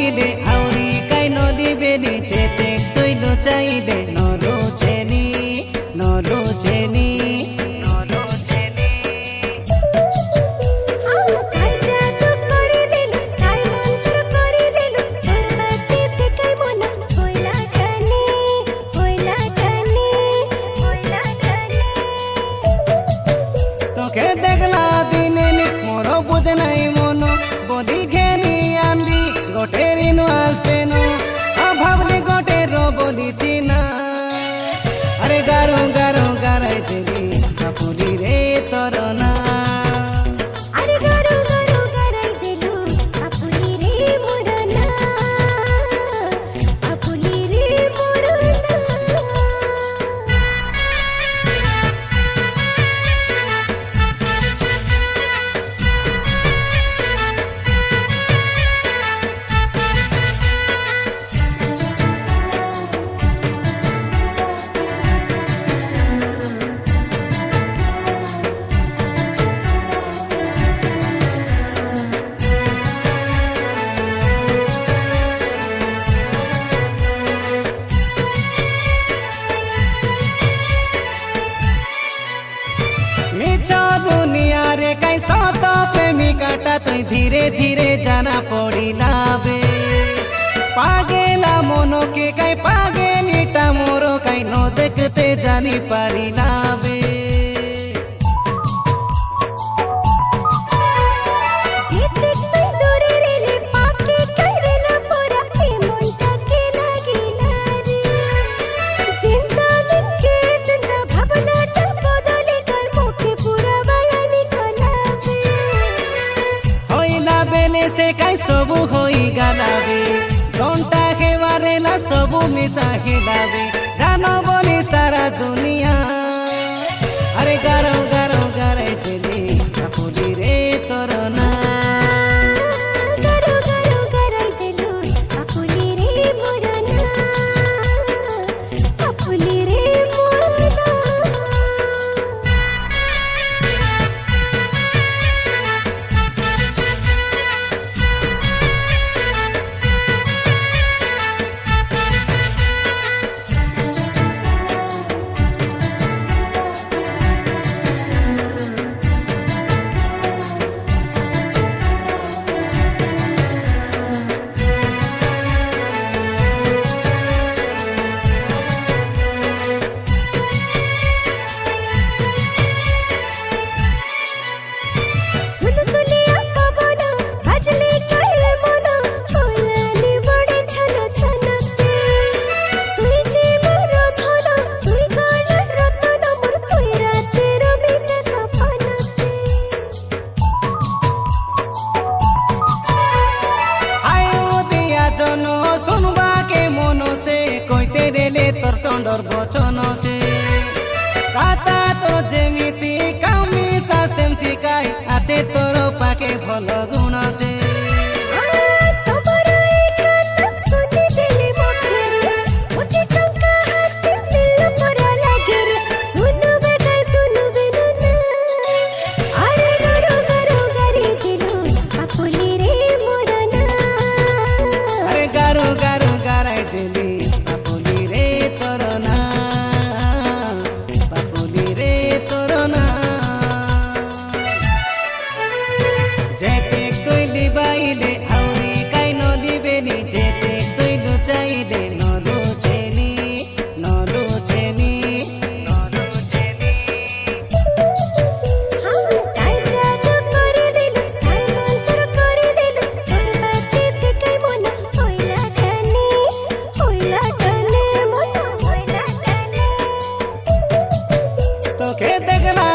বাইলে আউরি কাই নদী বেনি চেতে তৈলো চাইলে নরোচেনি নরোচেনি নরোচেনি তোকে দেখলা দিনে মোর বুঝে নাই মন বলি ঘেনি আনলি গোটের ইনু আসতেন ভাবলি গোটের বলিছি না আরে গারো গারো গারাই দেলি কাপুরি রে তোর না তুই ধীরে ধীরে জানা পড়িলাবে পাগেলা মনকে কাই পাগেলিটা মোর কাই ন দেখতে জানি পারিলাবে से काई सबु होई गालाबे घंटा के मारेला सबु मिसा खिलाबे जानो बोली सारा दुनिया अरे गारो गारो गारे चली कापुरी रे तोर ना गारो गारो गारे चली कापुरी रे मोर ना कापुरी रे मोर ना তোর টন্ডর বচন সে কাতা তো যেমিতি কামিতা সেমতি কাই আছে তোর পাকে ভাল গুণ সে গারো গারো গারাই দিলি বাইলে আউরি কাই নদী বেনি যেতে তৈলো চাইলে নরোচেনি নরোচেনি নরোচেনি তোকে দেখলা